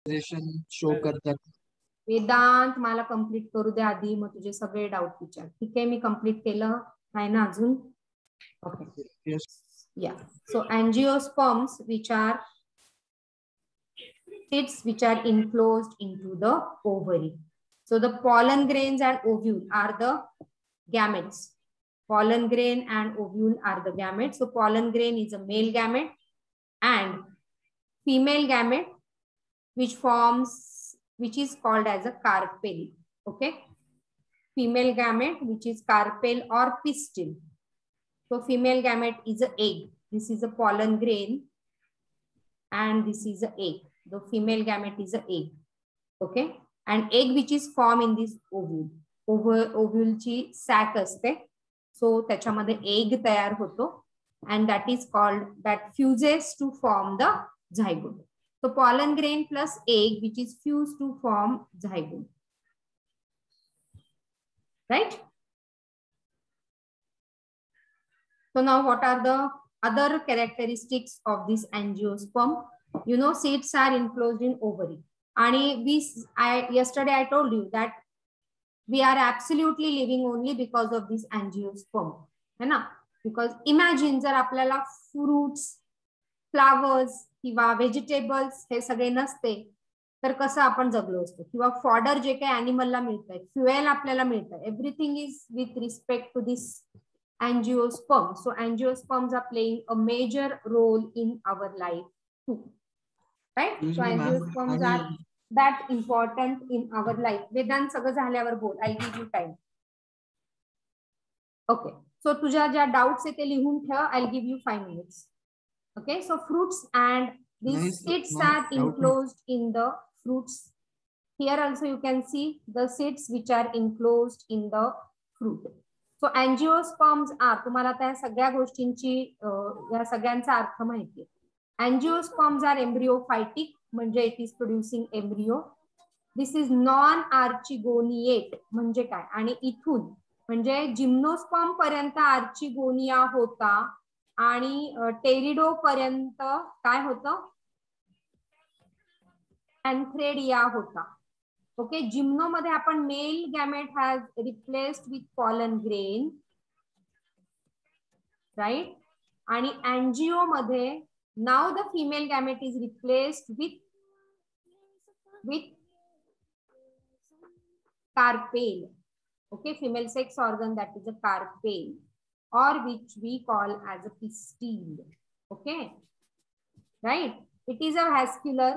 Show करतात. वेदांत मला complete करू दे आधी, मग तुझे सगळे डाऊट विचार. ठीक आहे, मी कंप्लीट केलं आहे ना अजून? ओके. या, so angiosperms which are seeds which are enclosed into the ovary. So the pollen grains and ovule are the gametes. Pollen grain and ovule are the gametes. So pollen grain is a male gamete and female gamete which is called as a carpel. Okay, female gamete which is carpel or pistil. So female gamete is an egg. This is a pollen grain and this is an egg. The female gamete is an egg. Okay, and egg which is formed in this ovule. Ovule ची sac असते. So त्याच्यामध्ये egg तयार होतो and that is called, that fuses to form the zygote. So pollen grain plus egg which is fused to form zygote. Right? So now what are the other characteristics of this angiosperm? You know, seeds are enclosed in ovary. And yesterday I told you that we are absolutely living only because of this angiosperm. है ना? Because imagine जर आपल्याला fruits, flowers किंवा vegetables हे सगळे नसते तर कसं आपण जगलो असतो, किंवा फॉडर जे काही ॲनिमलला मिळतंय, फ्युएल आपल्याला मिळतंय, everything is with respect to this angiosperm. So angiosperms are playing a major role in our life too, right? So angiosperms are that important in our life. Vedant सगळं झाल्यावर बोल, I'll give you time. Okay, so तुझ्या ज्या doubts आहे ते लिहून ठेव, I'll give you 5 minutes. Okay, so fruits and these seeds are enclosed in the fruits. Here also you can see the seeds which are enclosed in the fruit. So angiosperms are, तुम्हाला त्या सगळ्या गोष्टींची या सगळ्यांचा अर्थ माहिती आहे. Angiosperms are embryophytic, म्हणजे it is producing embryo. This is non archegoniate म्हणजे काय, आणि इथून म्हणजे जिम्नोस्पर्म पर्यंत आर्चिगोनिया होता आणि टेरिडो पर्यंत काय होतं, एन्थ्रेडिया होता. ओके, जिम्नो मध्ये आपण male gamete has replaced with pollen grain, right, आणि एंजिओ मध्ये now the female gamete is replaced with carpel. Okay, female sex organ, that is a carpel, or which we call as a pistil. Okay, right, it is a vascular,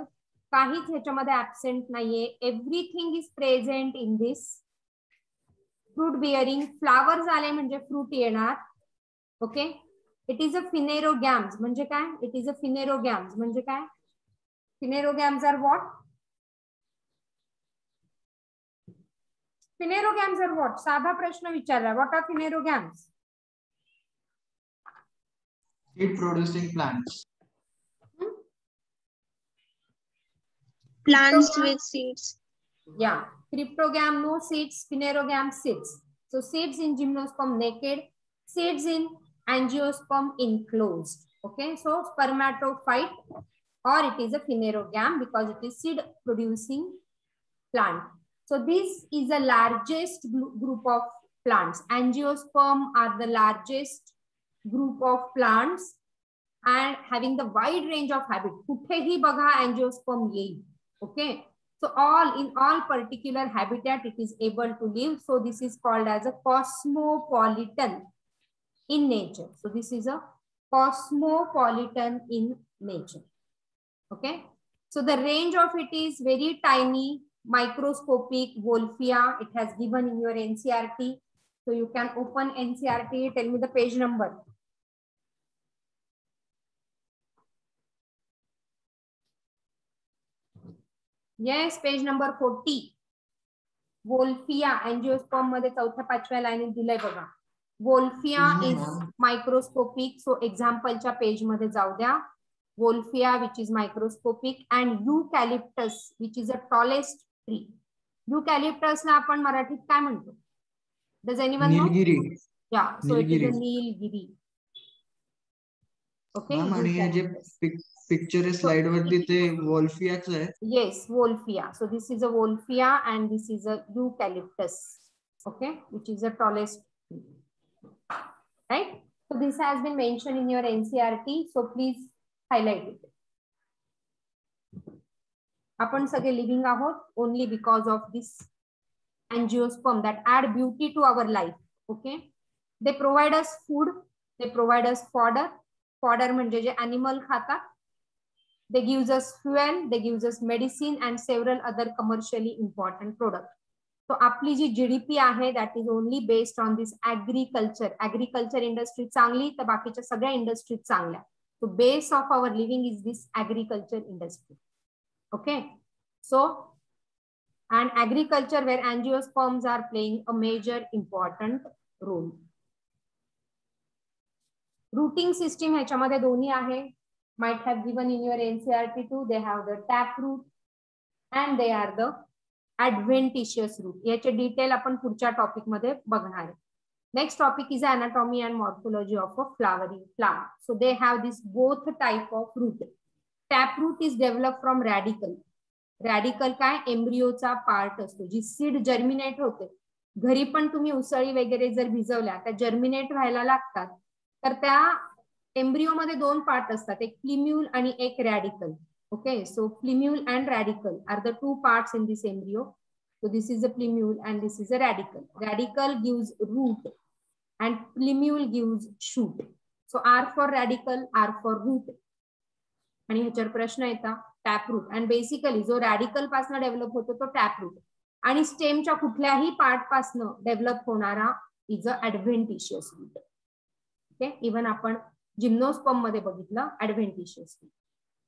काहीच ह्याच्यामध्ये absent नाहीये, everything is present in this fruit bearing. Flower झाले म्हणजे fruit येणार. Okay, it is a phanerogams म्हणजे काय, it is a phanerogams म्हणजे काय, phanerogams are what, phanerogams are what, साधा प्रश्न विचारला, what are phanerogams? Seed producing plants. Plants with seeds. Yeah, cryptogam no seeds, phanerogam seeds. So seeds in gymnosperm naked, seeds in angiosperm enclosed. Okay, so spermatophyte, or it is a phanerogam because it is seed producing plant. So this is the largest group of plants. Angiosperm are the largest group of plants and having the wide range of habit. कुठेही बघा angiosperm येईल. Okay, so in all particular habitat it is able to live. So this is called as a cosmopolitan in nature. So this is a cosmopolitan in nature. Okay, so the range of it is very tiny, microscopic. Wolffia, it has given in your NCERT, so you can open NCERT. Tell me the page number. Yes, page number 40. Wolffia angiosperm मध्ये 4-5व्या लाईनीत दिलंय बघा. Wolffia is microscopic. So example च्या page मध्ये जाऊ द्या. Wolffia which is microscopic and eucalyptus which is a tallest tree. Eucalyptus ला आपण मराठीत काय म्हणतो? Does anyone know? Nilgiri. Yeah, so it is a Nilgiri. Okay. आणि हे जे पिक्चर आहे स्लाइड वरती ते वोल्फियाच आहे. Yes, Wolffia. So this is a Wolffia and this is a eucalyptus. Okay, which is the tallest tree. Right? So this has been mentioned in your NCERT. So please highlight it. आपण सगळे living आहोत only because of this angiosperm that add beauty to our life. Okay, they provide us food, they provide us fodder. Fodder म्हणजे जे animal खातात. They gives us fuel, they gives us medicine and several other commercially important products. So आपली जी GDP आहे that is only based on this agriculture. Agriculture industry चांगली तर बाकीच्या सगळ्या industry चांगल्या. So base of our living is this agriculture industry. Okay. So and agriculture where angiosperms are playing a major important role. Rooting system ह्याच्यामध्ये दोन्ही आहे. Might have given in your NCERT too. They have the taproot and they are the adventitious root. याचे detail आपण पुढच्या topic मध्ये बघणार आहे. Next topic is anatomy and morphology of a flowering plant. So they have this both type of root. Taproot is developed from radicle. Radicle काय एम्ब्रियोचा part असतो जी seed germinate होते. घरी पण तुम्ही उसळी वगैरे जर भिजवल्या त्या जर्मिनेट व्हायला लागतात तर त्या एम्ब्रियो मध्ये दोन पार्ट असतात, एक प्लिम्यूल आणि एक radicle. Okay, so plumule and radicle are the two parts in this embryo. So this is a plumule and this is a radicle. Radicle gives root and plumule gives shoot. So R for radical, R for root. आणि ह्याच्यावर प्रश्न येतात टॅपरूट. And basically जो radical पासून develop होतो तो टॅपरूट आणि स्टेमच्या कुठल्याही पार्ट पासून डेव्हलप होणारा is a adventitious root. Okay, even आपण जिम्नोस्पर्म मध्ये बघितलं ऍडव्हेंटिशियस रूट.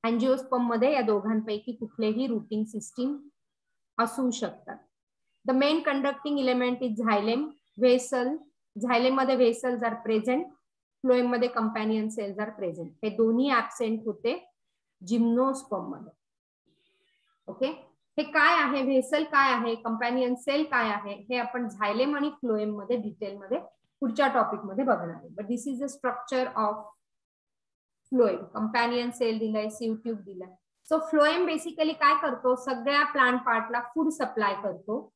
अँजिओस्पर्म मध्ये या दोघांपैकी कुठलेही रूटिंग सिस्टीम असू शकतात. The main conducting element is xylem, vessel. Xylem मध्ये व्हेसल्स आर प्रेझेंट, फ्लोएम मध्ये कंपॅनियन सेल्स आर प्रेझेंट. हे दोन्ही ऍबसेंट होते जिम्नोस्पर्म मध्ये. ओके, हे काय आहे, व्हेसल काय आहे, कंपॅनियन सेल काय आहे, हे आपण झायलेम आणि फ्लोएम मध्ये डिटेल मध्ये पुढच्या टॉपिक मध्ये बघणार आहे. But this is the structure of phloem. Companion cell दिलाय, सीव ट्यूब दिलाय. सो फ्लोएम बेसिकली काय करतो, सगळ्या प्लांट पार्टला फूड सप्लाय करतो.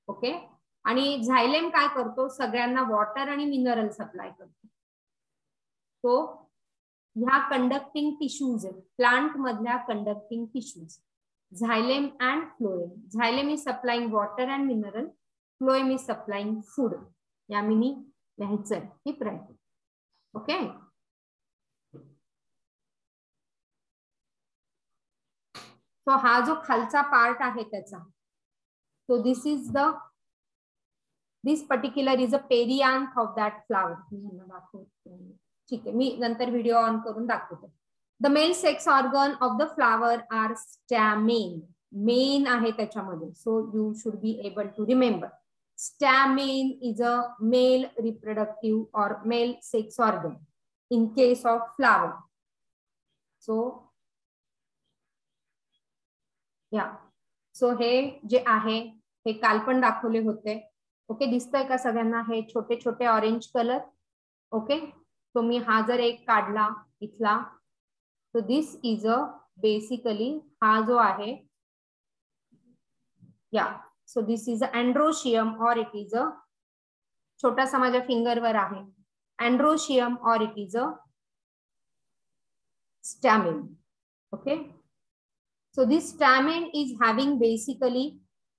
ओके, आणि झायलेम काय करतो, सगळ्यांना वॉटर आणि मिनरल सप्लाय करतो. सो ह्या कंडक्टिंग टिश्यूज आहेत प्लांट मधल्या conducting tissues, xylem and phloem. Xylem is supplying water and mineral, phloem is supplying food. या मिनी लिहायचं ही प्रयत्न. ओके, सो हा जो खालचा पार्ट आहे त्याचा, so this is the this particular is a perianth of that flower. ठीक आहे, मी नंतर व्हिडिओ ऑन करून दाखवते. The male sex organ of the flower are stamen. Main आहे त्याच्यामध्ये, so you should be able to remember. Stamen is a male reproductive or male sex organ in case of flower. So या so हे जे आहे हे काल पण दाखवले होते. ओके, दिसतंय का सगळ्यांना हे छोटे छोटे ऑरेंज कलर. ओके, तो मी हा जर एक काढला इथला, so this is a basically हा जो आहे, so this is androecium or it is a छोटासा माझ्या फिंगर वर आहे androecium or it is a stamen. Okay, so this stamen is having basically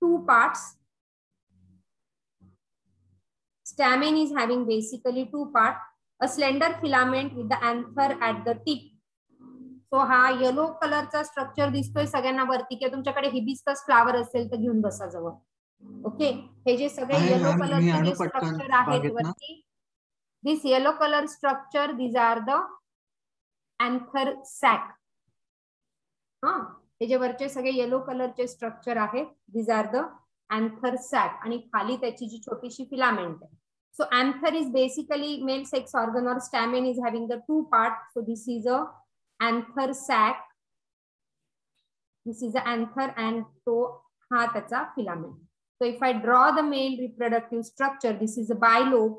two parts. Stamen is having basically two parts. A slender filament with the anther at the tip. So हा yellow कलरचा structure दिसतोय सगळ्यांना वरती, किंवा तुमच्याकडे hibiscus flower असेल तर घेऊन बसा जवळ. ओके, हे जे सगळे येलो कलरचे जे स्ट्रक्चर आहेत वरती, this yellow colour structure, these are the anther sac. हा, हे जे वरचे सगळे येलो कलरचे स्ट्रक्चर आहेत, these are the anther sac, आणि खाली त्याची जी छोटीशी फिलामेंट आहे. So anther is basically male sex organ or stamen is having the two parts. So this is a anther sac. This is the anther and so ha त्याचा filament. So if I draw the male reproductive structure, this is a bilobe.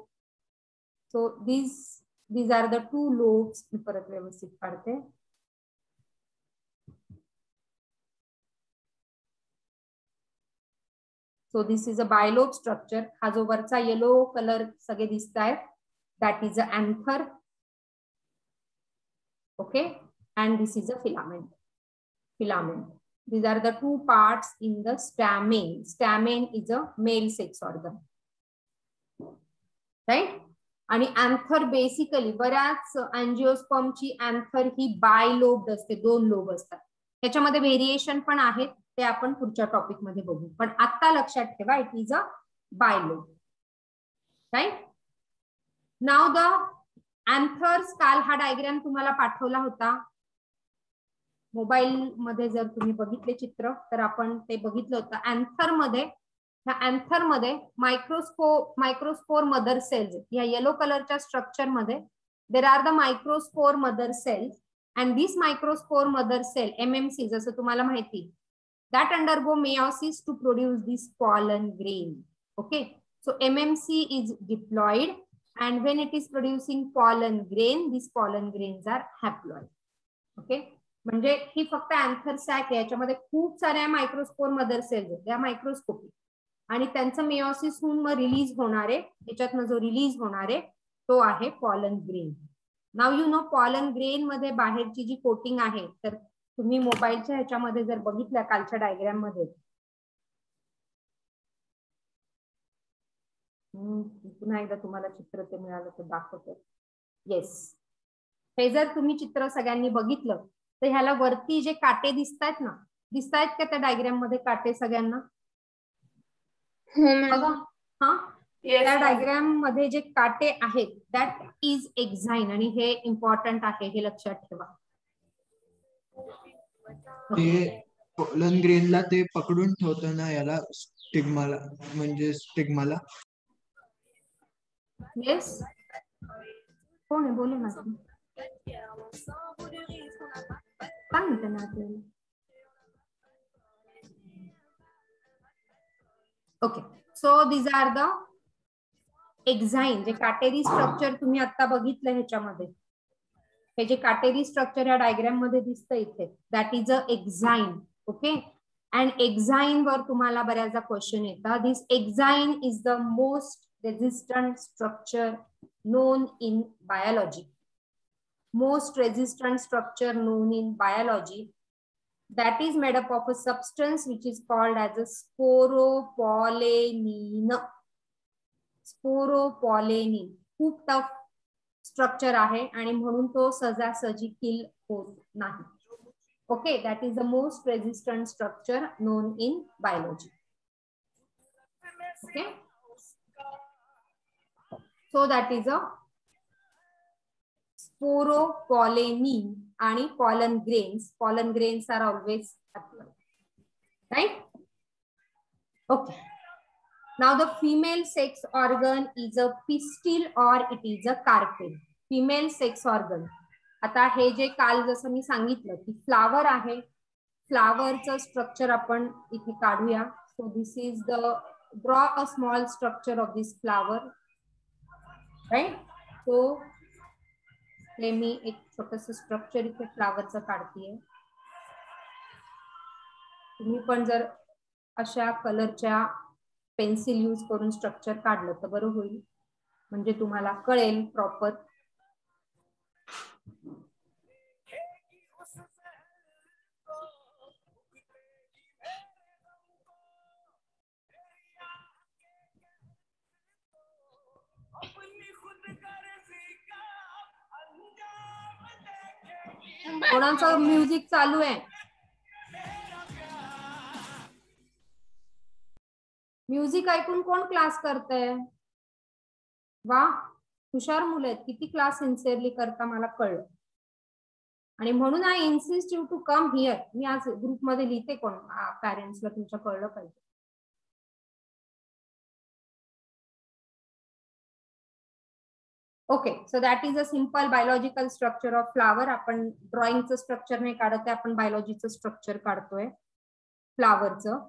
So these are the two lobes. मी परत व्यवस्थित काढते. So this is a bilobe structure. हा जो वरचा yellow colour सगळे दिसत आहेत, that is a anther. Okay, and this is a filament. These are the two parts in the stamen. Stamen is a male sex organ, right? आणि anther basically बऱ्याच अँजिओस्पर्मची anther ही bilobed असते, 2 lobe असतात. त्याच्यामध्ये variation पण आहेत, ते आपण पुढच्या टॉपिक मध्ये बघू. पण आता लक्षात ठेवा, it is a bilobe, right? नाव द अँथर्स. काल हा डायग्राम तुम्हाला पाठवला होता मोबाईल मध्ये. जर तुम्ही बघितले चित्र तर आपण ते बघितलं होतं. अँथर मध्ये मायक्रोस्पोर मदर सेल्स, या येलो कलरच्या स्ट्रक्चर मध्ये there are the microspore mother cells, and this microspore mother cell MMC, जसं तुम्हाला माहिती, that undergo meiosis to produce this pollen grain. Okay, so MMC is diploid, and when it is producing pollen grain, these pollen grains are haploid. Okay, म्हणजे ही फक्त anther sack आहे, याच्यामध्ये खूप साऱ्या microspore mother cells आहेत, त्या microscopic, आणि त्यांचं मेयोसिस होऊन मग रिलीज होणारे, याच्यातनं जो रिलीज होणारे तो आहे pollen grain. Now you know pollen grain मध्ये बाहेरची जी कोटिंग आहे, तर तुम्ही मोबाईलच्या ह्याच्यामध्ये जर बघितल्या कालच्या डायग्राम मध्ये, पुन्हा एकदा तुम्हाला चित्र ते मिळालं तर दाखवतो. येस, हे जर तुम्ही चित्र सगळ्यांनी बघितलं तर ह्याला वरती जे काटे दिसतायत ना, दिसतायत का त्या डायग्राम मध्ये काटे सगळ्यांना? बघा, हा, त्या डायग्राम मध्ये जे काटे आहेत दॅट इज एक्झाइन, आणि हे इम्पॉर्टंट आहे, हे लक्षात ठेवा. ते पॉलन ग्रेनला ते पकडून ठेवतो ना, याला स्टिग्माला, म्हणजे स्टिग्माला. येस, कोण आहे? बोले ना, सांग त्यांना आपल्याला. Okay, so these are the exine, जे काटेरी स्ट्रक्चर तुम्ही आता बघितलं ह्याच्यामध्ये, हे जे काटेरी स्ट्रक्चर या डायग्राम मध्ये दिसतं इथे, that is a exine. Okay, and exine वर तुम्हाला बऱ्याचदा क्वेश्चन येतात. This exine is the most resistant structure known in biology. Most resistant structure known in biology, that is made up of a substance which is called as a sporopollenin. Sporopollenin खूप tough structure आहे आणि म्हणून तो सहजासहजी किल होत नाही. Okay, that is the most resistant structure known in biology. Okay, so that is a sporopollenin आणि pollen grains. Pollen grains are always haploid, right? Okay, now the female sex organ is a pistil or it is a carpel. Female sex organ, आता हे जे काल जसं मी सांगितलं की flower आहे, फ्लावरचं structure आपण इथे काढूया. So this is the, draw a small structure of this flower, right? So हे मी एक छोटस स्ट्रक्चर इथे फ्लावरचं काढतीये. तुम्ही पण जर अशा कलरच्या पेन्सिल यूज करून स्ट्रक्चर काढलं तर बरं होईल, म्हणजे तुम्हाला कळेल प्रॉपर. कोणाचं म्युझिक चालू आहे? म्युझिक ऐकून कोण क्लास करतंय? वा, हुशार मुलं आहेत, किती क्लास सिन्सिअरली करता मला कळलं. आणि म्हणून I insist you to come here. मी आज ग्रुपमध्ये लिहिते, कोण पॅरेंट्सला तुमच्या कळलं पाहिजे. Okay, so that is a simple biological structure of flower. आपण ड्रॉइंगचं स्ट्रक्चर नाही काढत आहे, आपण बायोलॉजीचं स्ट्रक्चर काढतोय फ्लावरचं.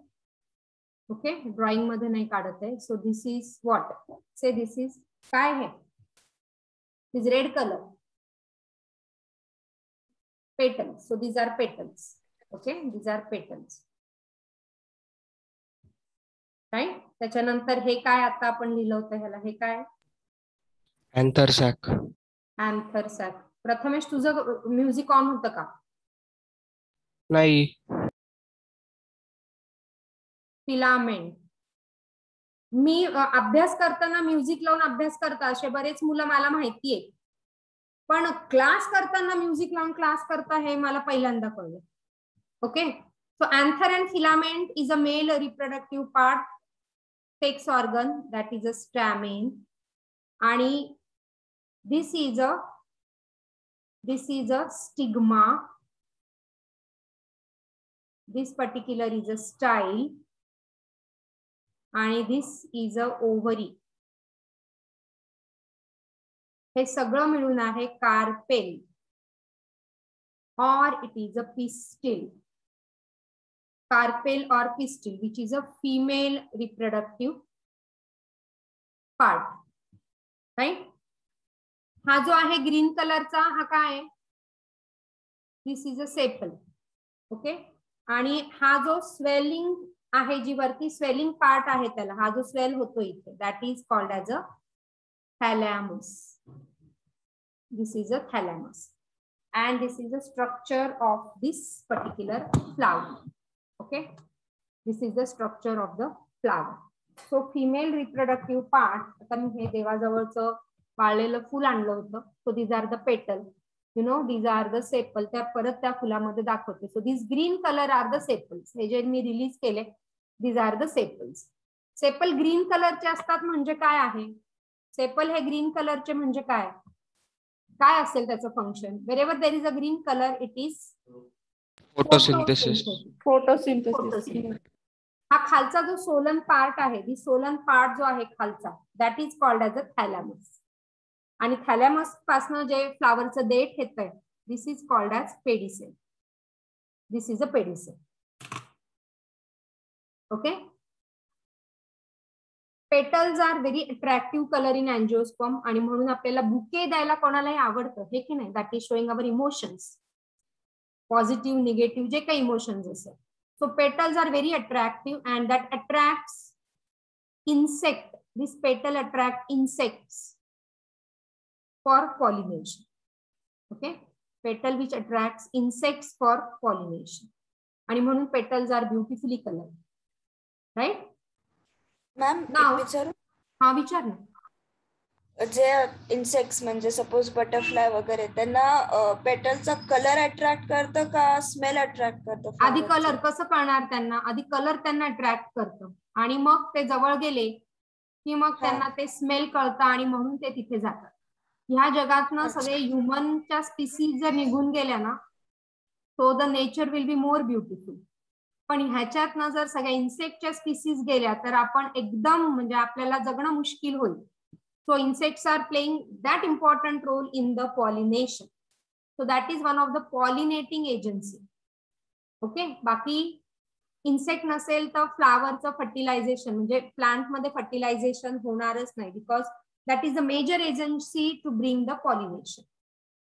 ओके, ड्रॉइंग मध्ये नाही काढत आहे. So this is what, say this is, काय आहे? This red colour, petals. So these are petals. Okay, these are petals. Right. त्याच्यानंतर हे काय आता आपण लिहिलं होतं ह्याला, हे काय? Anther sac. Anther sac. Prathamesh तुझं म्युझिक ऑन होतं का? नाही. फिलामेंट. मी अभ्यास करताना म्युझिक लावून अभ्यास करता असे बरेच मुलं मला माहिती आहे, पण क्लास करताना म्युझिक लावून क्लास करता हे मला पहिल्यांदा कळलं. Okay. So anther and filament is a male reproductive part, sex organ that is a stamen, आणि this is a stigma. This particular is a style, and this is a ovary. हे सगळं मिळून आहे carpel, or it is a pistil. Carpel or pistil, which is a female reproductive part, right? हा जो आहे green कलरचा हा काय आहे? दिस इज अ सेपल. ओके. आणि हा जो स्वेलिंग आहे, जी वरती स्वेलिंग पार्ट आहे त्याला, हा जो स्वेल होतो इथे, that is called as a thalamus. This is a thalamus and this is the structure of this particular flower. Okay, this is the structure of the flower. So female reproductive part, आता मी हे देवाजवळचं वाळलेलं फुल आणलं होतं. So these are the petal, you know, these are the sepal. त्या परत त्या फुलामध्ये दाखवते. So these green color are the sepals. हे जे मी रिलीज केले, these are the sepals. Sepal green कलरचे असतात म्हणजे काय आहे? सेपल हे ग्रीन कलरचे म्हणजे काय? काय असेल त्याचं function? wherever there is a green color it is photosynthesis. Photosynthesis. हा खालचा जो सोलन पार्ट आहे, दी सोलन पार्ट जो आहे खालचा, that is called as a thalamus. आणि थॅलॅमस पासून जे फ्लावरचं देठ येतंय, this is called as pedicel. This is a pedicel. Okay. Petals are very attractive colour in angiosperm, आणि म्हणून आपल्याला बुके द्यायला कोणालाही आवडतं, हे की नाही? That is showing our emotions, positive negative जे काही इमोशन्स असेल. So petals are very attractive and that attracts insect. This petal attract insects for pollination. Okay, petal which attracts insects for pollination. आणि म्हणून petals are beautifully colored, right? Ma'am विचारू? हा विचार ना. जे इन्सेक्ट्स म्हणजे सपोज बटरफ्लाय वगैरे, त्यांना पेटलचा कलर अट्रॅक्ट करतं का स्मेल अट्रॅक्ट करतं? आधी कलर कसं कळणार त्यांना? आधी कलर त्यांना अट्रॅक्ट करतं, आणि मग ते जवळ गेले की मग त्यांना ते स्मेल कळतं, आणि म्हणून ते तिथे जातात. ह्या जगातनं सगळे ह्युमनच्या स्पीसीज जर निघून गेल्या ना, so the nature will be more beautiful. पण ह्याच्यातनं जर सगळ्या इन्सेक्टच्या स्पीसीज गेल्या तर आपण एकदम म्हणजे आपल्याला जगणं मुश्किल होईल. So insects are playing that important role in the pollination. So that is one of the pollinating agency. Okay. बाकी इन्सेक्ट नसेल तर फ्लावरचं फर्टिलायझेशन म्हणजे प्लांटमध्ये फर्टिलायझेशन होणारच नाही, because that is the major agency to bring the pollination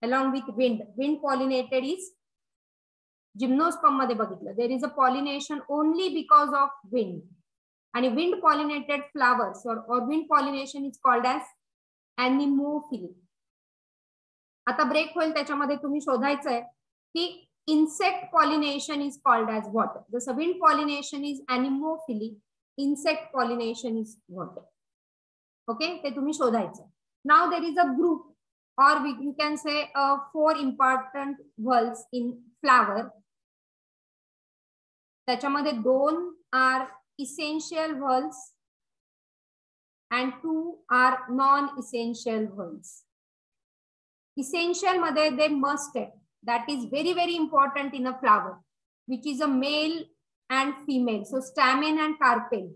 along with wind. Wind pollinated is gymnosperm मध्ये बघितलं, there is a pollination only because of wind. आणि विंड पॉलिनेटेड फ्लावर्स और wind pollination is called as ॲनिमोफिली. आता break होईल, त्याच्यामध्ये तुम्ही शोधायचंय की insect pollination is called as what? The wind pollination is anemophily, insect pollination is what? Okay, ते तुम्ही शोधायचं. Now there is a group, or you can say 4 important whorls in flower. त्याच्यामध्ये 2 are essential whorls and 2 are non-essential whorls. Essential मध्ये they must have, that is very very important in a flower, which is a male and female. So stamen and carpel,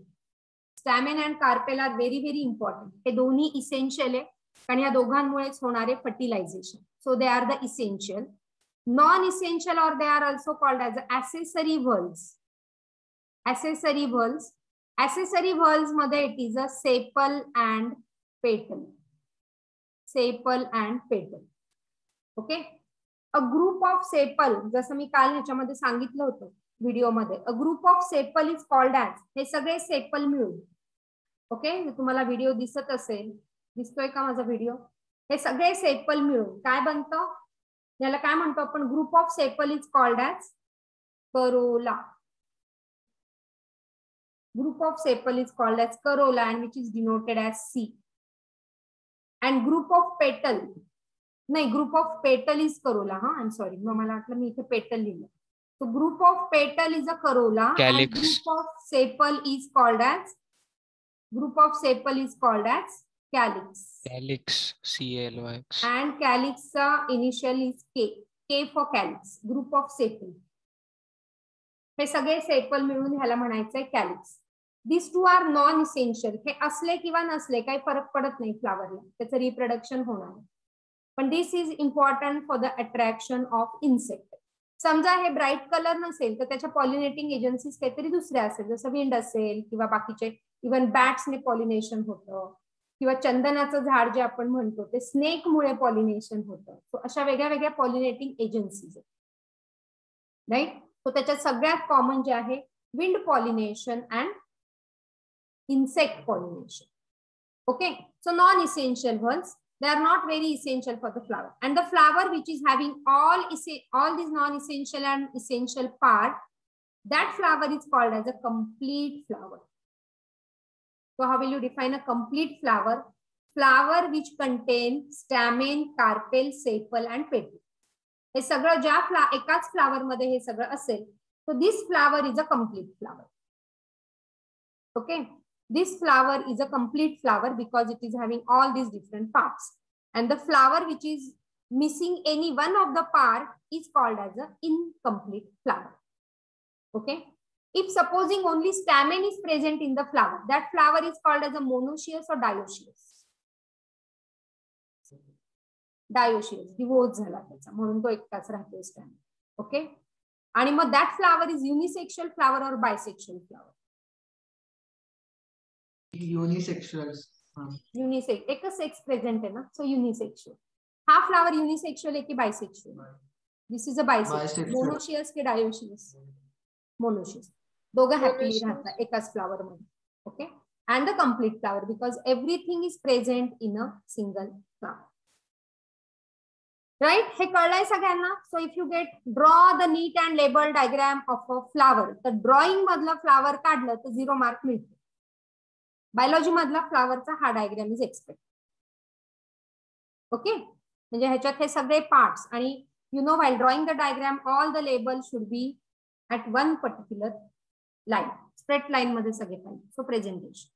stamen and carpel are very very important. हे दोन्ही essential आहे, कारण या दोघांमुळेच होणारे fertilisation. So they are the essential. Non-essential, or they are also called as accessory whorls. Accessory whorls. Accessory whorls मध्ये it is a sepal and petal. Sepal and petal. Okay. A group of sepal, जसं मी काल ह्याच्यामध्ये सांगितलं होतं व्हिडिओमध्ये. A group of sepal is called as, हे सगळे sepal मिळून, ओके, तुम्हाला व्हिडिओ दिसत असेल, दिसतोय का माझा व्हिडिओ? हे सगळे सेपल मिळून काय बनतं, याला काय म्हणतो आपण, group of sepal is called as Corolla. Group of sepal is called as corolla and which is denoted as C. And group of petal, नाही, group of petal is corolla. I'm sorry, मला वाटलं मी इथे petal लिहिलं. So group of petal is a corolla. Calyx. And group of sepal is called as calyx. Calyx, CALYX. And calyx initial is K for calyx. Group of sepal. हे सगळे sepal मिळून ह्याला म्हणायचंय calyx. This two are non essential. हे असले किंवा नसले काही फरक पडत नाही फ्लावरला, त्याचं रिप्रोडक्शन होणार. पण this is important for the attraction of insect. समजा हे ब्राईट कलर नसेल तर त्याच्या पॉलिनेटिंग एजन्सीज काहीतरी दुसऱ्या असेल, जसं विंड असेल किंवा बाकीचे इव्हन बॅट्सने पॉलिनेशन होतं, किंवा चंदनाचं झाड जे आपण म्हणतो ते स्नेकमुळे पॉलिनेशन होतं. सो अशा वेगळ्या वेगळ्या पॉलिनेटिंग एजन्सीज आहेत, राईट. तो त्याच्यात सगळ्यात कॉमन जे आहे wind pollination and insect pollination. Okay, so non-essential ones, they are not very essential for the flower. And the flower which is having all these non-essential and essential part, that flower is called as a complete flower. So how will you define a complete flower? Flower which contain stamen, carpel, sepal and petal. हे सगळं ज्या एकाच flower मध्ये हे सगळं असेल, so this flower is a complete flower. Okay, this flower is a complete flower because it is having all these different parts. And the flower which is missing any one of the part is called as an incomplete flower. Okay, if supposing only stamen is present in the flower, that flower is called as a monoecious or dioecious. Dioecious, divorce झाला त्याचा, म्हणून तो एकटाच राहतो stamen. Okay, आणि मग that flower is unisexual flower or bisexual flower? Unisexual. Unisex, एकच sex present आहे ना, सो युनिसेक्शुअल. हा फ्लावर युनिसेक्शुअल आहे की bisexual? This is a bisexual. Monoecious की डायोशियस? मोनोशियस. दोघं हॅपीली राहतात एकाच फ्लावर मध्ये. Okay, and the complete flower because everything is present in a single flower. Right, हे कळलंय सगळ्यांना? So if you get draw the neat and label diagram of a flower, तर drawing मधलं flower काढलं तर 0 मार्क मिळतो. Biology मधला फ्लावरचा हा डायग्राम इज एक्सपेक्ट. ओके, म्हणजे ह्याच्यात हे सगळे पार्ट्स, आणि you know while drawing the diagram all the label should be at one particular line, straight line मध्ये सगळे पाहिजे. So presentation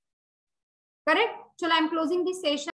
correct. चलो, I am closing this session.